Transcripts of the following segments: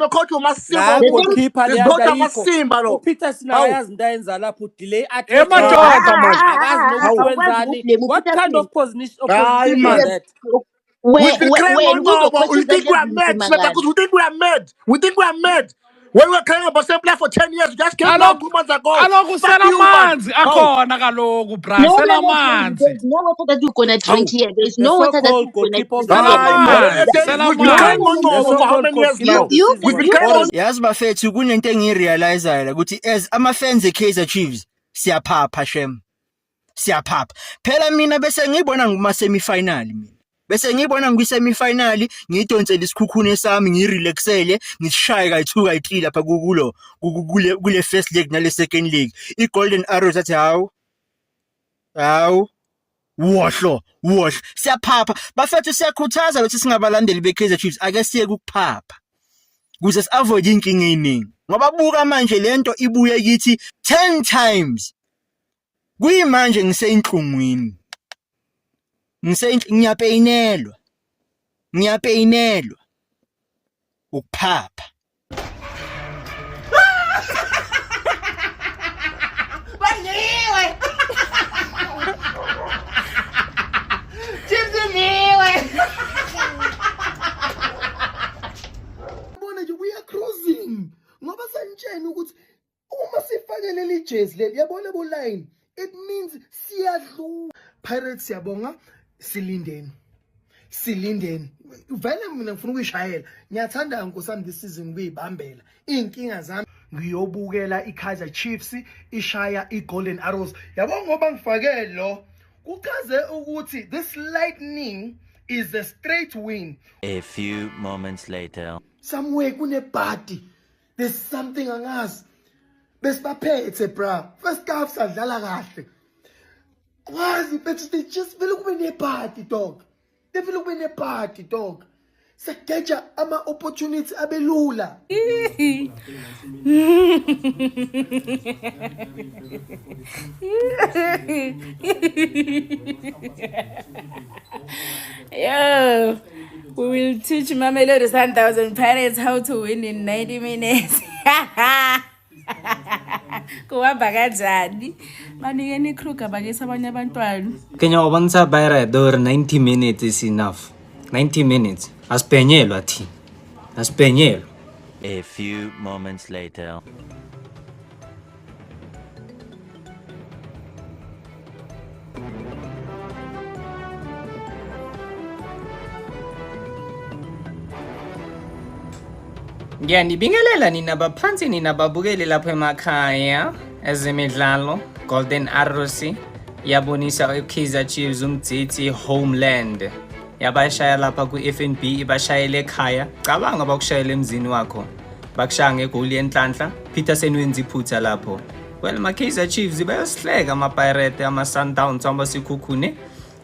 no coach La goalkeeper le coach ayikho. amasimba lo. uPeterson akayazi into ayenza lapho delay Emadoda man. akazi nokuthi wenzani. What kind of position Hayi is man. that? We claim Ngobo. We think we are mad. We think we are mad. We think we are mad. When we were claiming about same player for 10 years, we just came down 2 months ago. Aloku sela manzi akhona kaloku bra sela manzi. There's no water that you're gonna drink here. There's no water that you're gonna goalkeeper We've been claiming Ngobo for how many years now? We've been claiming. Yazi bafethu kunento engirealizeayo ukuthi as ama fans eKaizer Chiefs siyaphapha shem. Siyaphapha. Phela mina bese ngibona nguma semifinal mina. Bese ngibona ngikwi-semifinal ngidonsela isikhukhune sami ngirelaxele ngishaye kayi2 kayi3 lapha kule first leg nale second leg iGolden Arrows athi hawu wohlo siyaphapha bafethu siyakhuthaza ukuthi singabalandeli beKaizer Chiefs ake siye ukuphapha kuze siavoid inkinga eningi ngoba buka manje lento ibuye kithi 10 times kuyimanje ngiseyinhlungwini ngiyapeyinelwa ukuphapha Banyiwe Chizimiwe Bona nje we are cruising ngoba sanitshena ukuthi uma sifakele le jezi le yabona bo line it means siyadlula Pirates yabonga silindeni vele mina ngifuna ukuyishayela ngiyathanda nkosami this season kuyibambela inkinga zami ngiyobukela iKaizer Chiefs ishaya iGolden Arrows yabonga ngoba ngifake lo kuchaze ukuthi this lightning is a straight win. A few moments later Somewhere kunebhadi there's something angazi besibaphethe bra first half sadlala kahle Wazi but they just feel kube nepati dog. They feel kube nepati dog. Sekeja ama opportunity abelula. Yo, we will teach Mamelodi Sundowns Pirates how to win in 90 minutes. Kuhamba kanjani manikeni Kruger bakesa abanye abantwana Kenya wabonisa bayra door 90 minutes is enough 90 minutes asipenyelwa thi asipenyelwa A few moments later Ngiyanibingelela nina baphansi nina babukeli lapho emakhaya ezemidlalo Golden Arrows yabonisa iKaizer Chiefs umdzithi homeland yabashaya lapha ku-FNB ibashayele ekhaya cabanga bakushayela emzini wakho bakushaya ngegoli yenhlanhla Peterson wenza iphutha lapho well maKaizer Chiefs bayosihleka ama-Pirates ama-Sundowns abasikhukhune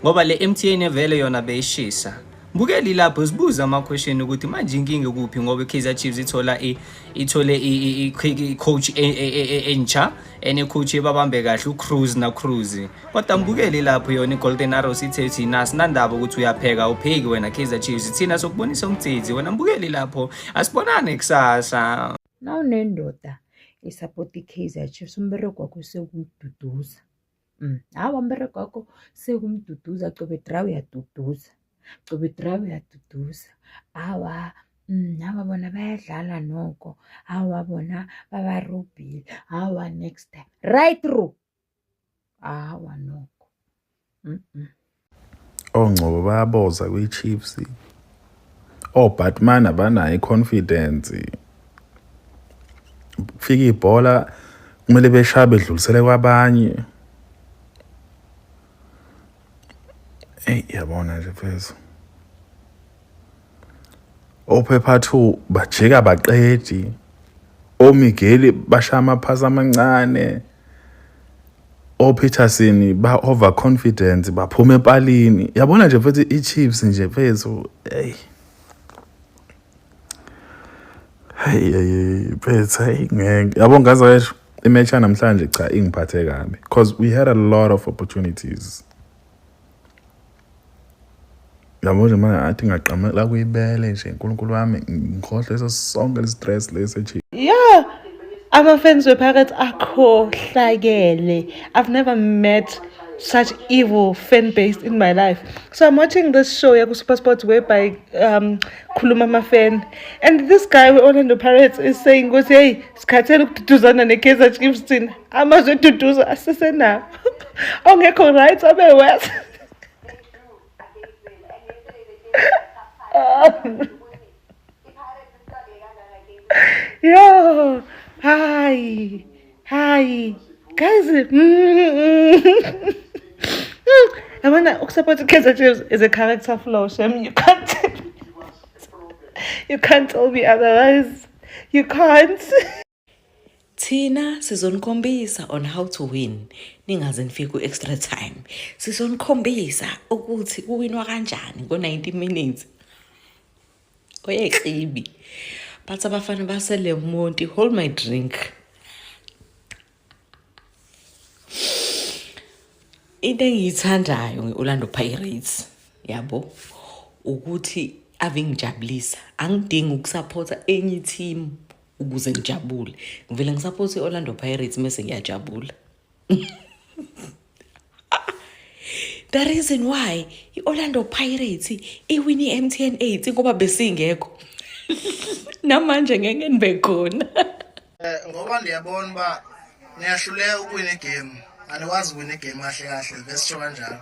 ngoba le MTN vele yona beyishisa Bukeli lapho sibuza ama-question ukuthi manje inkinga kuphi ngoba iKaizer Chiefs ithole i-coach entsha coach ebabambe kahle uCruz kodwa mbukeli lapho yona iGolden Arrows ithe thina sinandaba ukuthi uyapheka upheki wena Kaizer Chiefs thina sokubonisa umtsizi wena mbukeli lapho asibonane kusasa nawunendoda isupport iKaizer Chiefs umbereko wakho sekumduduza hawa umbereko wakho sekumduduza cobe draw yaduduza Cobe draw yaduduza hawa bona bayadlala noko hawa bona babarobile hawa next time right through hawa noko Ongcobo bayaboza kwiChiefs Batman abanayo iconfidence fika ibhola kumele beshaya bedlulisele kwabanye yabona nje mfethu Phepha 2 bajika baqedi Miguel bashaya amaphasi amancane Peterson ba overconfident baphuma empalini yabona nje mfethu iChiefs nje mfethu hey ngeke yabona ngaze imatch namhlanje cha ingiphathe kabi because we had a lot of opportunities Yabo nje manje athi ngaqhamela kuyibele nje uNkulunkulu wami ngikhohle eso sonke lestress lesi echi. Yeah, ama-fans we-Pirates akhohlakele. I've never met such evil fan base in my life. So I'm watching this show Yaku Super Sports whereby Kuluma fan, and this guy with Orlando Pirates is saying, "Goes hey, skathela ukududuzana neKaizer Chiefs thina. Amazwe duduza asese na. Ongekho right abe west." Yo, hi, guys. I wanna support Kaizer Chiefs is a character flaw. Shem, you can't tell me otherwise. You can't. Thina sizonikhombisa on how to win. Ningaze nifike ku-extra time. Sizonikhombisa ukuthi kuwinwa kanjani ngo-90 minutes. Oyeqibi. Bathi abafana basele Monty, hold my drink. Into engiyithandayo nge-Orlando Pirates, yabo, ukuthi ave ngijabulisa. Angidingi ukusupporta enye team ukuze ngijabule. Ngivele ngisupporte i-Orlando Pirates mase ngiyajabula. The reason why i-Orlando Pirates iwini i-MTN 8 ngoba besingekho. Namanje ngeke nibe khona. Ngoba ndiyabona ba niyahluleka ukuwina igame. Anikwazi ukuwina igame kahle kahle besisho kanjalo.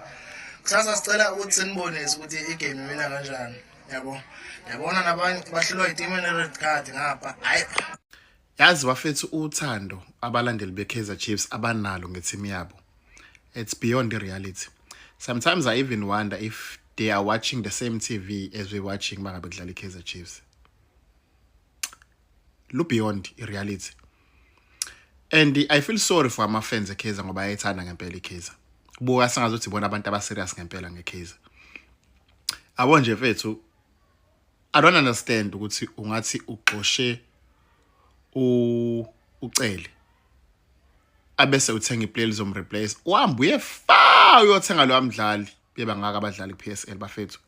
Kusasa sicela ukuthi sinibonise ukuthi igame iwina kanjani. Yabo. Yabona nabanye bahlulwa iteam ene-red card ngapha. Hayi. Yazi bafethu uthando abalandeli beKaizer Chiefs abanalo ngeteam yabo. It's beyond the reality. Sometimes I even wonder if they are watching the same TV as we're watching mangabe kudlala iKaizer Chiefs. Look beyond reality. And I feel sorry for my fans eKaizer ngoba ayithanda ngempela iKaizer. Kubuka sengazuthi bona abantu abaserious ngempela ngeKaizer. Abo nje mfethu, I don't understand ukuthi ungathi uxoshe ucele abese uthenga iplayer lizomreplace uhamba uyefa uyothenga lo mdlali beba ngaka abadlali kuPSL bafethu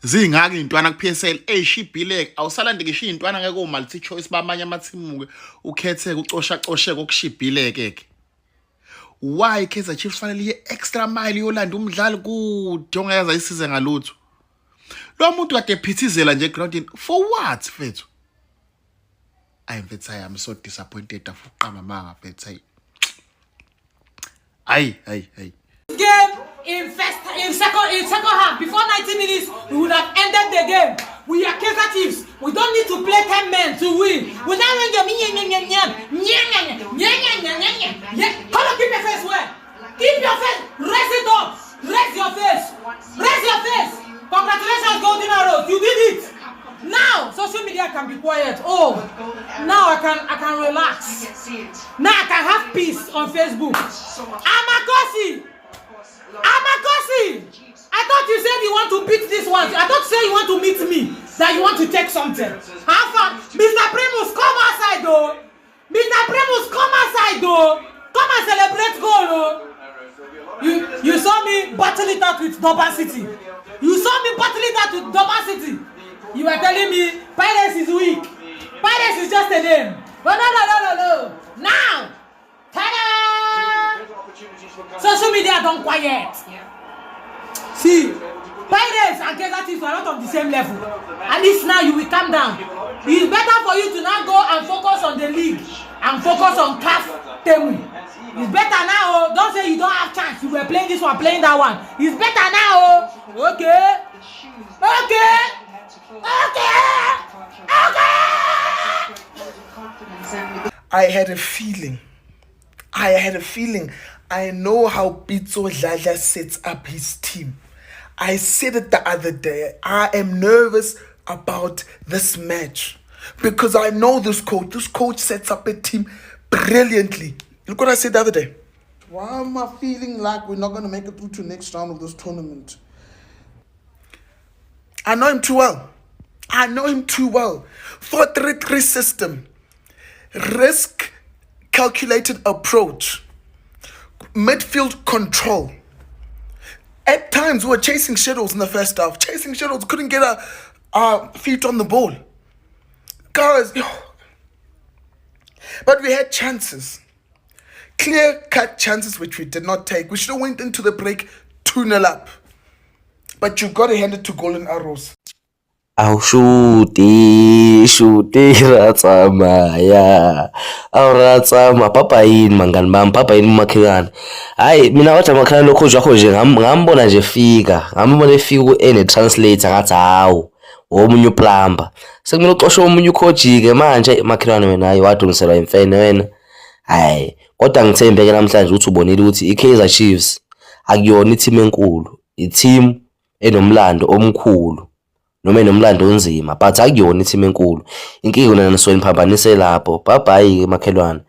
zingaki intwana kuPSL eshibhileke awusalande ngisho intwana ngeke multi choice bamanye amathimu ukhetheke ucosha kokushibhileke ke why Kaizer Chiefs fanele ye extra mile yolanda umdlali kude ongayaza isize ngalutho lo muntu kade phithizela nje groundini for what fethu I'm so disappointed afuqama manga fethu hey game in second half before 90 minutes we would have ended the game. We are Kaizer Chiefs. We don't need to play 10 men to win. We don't need to come on, keep your face where? Keep your face. Raise it up. Raise your face. Raise your face. Congratulations, Golden Arrows. You did it. Now social media can be quiet. Oh, now I can relax. Now I can have peace on Facebook. Amakosi. I thought you said you want to beat this one. I thought you said you want to meet me. That you want to take something. How far? Mr. Primus, come outside though. Mr. Primus, come outside though. Come and celebrate goal though. You saw me battle it out with Durban City. You saw me battle it out with Durban City. You were telling me Pirates is weak. Pirates is just a name. But no. Now, ta-da! Social media don't quiet. See, Pirates and Kaizer Chiefs are not on the same level. At least now you will calm down. It's better for you to now go and focus on the league and focus on CAF Temu. It's better now. Don't say you don't have chance. You were playing this one, playing that one. It's better now. Okay. I had a feeling. I know how Pitso Dladla sets up his team. I said it the other day. I am nervous about this match because I know this coach. This coach sets up a team brilliantly. Look what I said the other day. Why am I feeling like we're not going to make it through to next round of this tournament? I know him too well. 4-3-3 system. Risk calculated approach. Midfield control. At times, we were chasing shadows in the first half. Chasing shadows, couldn't get our feet on the ball. Guys, but we had chances. Clear-cut chances which we did not take. We should have went into the break 2-0 up. But you got to hand it to Golden Arrows. Aw shuti ra tsamaya aw ra tsama papa yini mangani bami papa yini umakhelwane hayi mina wathi amakhelwane lokho jakho nje ngambona nje fika ngambona efika ku translator ngathi hawo omunye uplumber sekumele uxoshe omunye ucoach ke manje makhelwane wena hayi wadungiselwa imfene wena hayi kodwa ngithembeke namhlanje uthi ubonile ukuthi iKaizer Chiefs akuyona team enkulu i-team enomlando omkhulu noma enomlando onzima but akuyona team enkulu inkinga nana nisuke niphambanise lapho bye bye makhelwane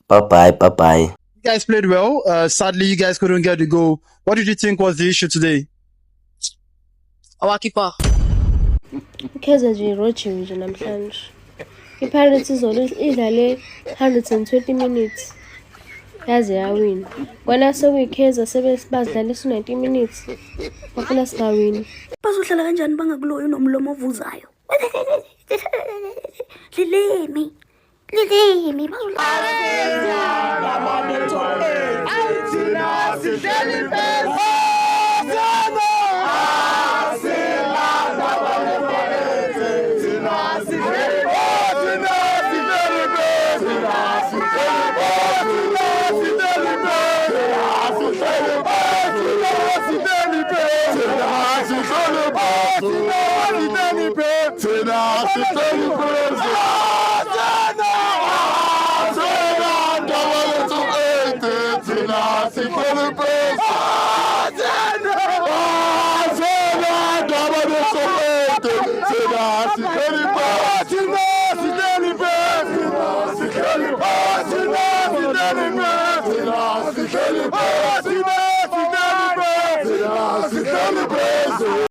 bye bye. You guys played well. Sadly, you guys couldn't get the goal. What did you think was the issue today? Our keeper. Kaizer nje rochi nje namhlanje. iPirates idlale 120 minutes yaze yawina. Wena sekuyiKaizer sebadlale 90 minutes. Bafuna singawini. Bazohlala kanjani bangakuloyo nomlomo ovuzayo? Lilimi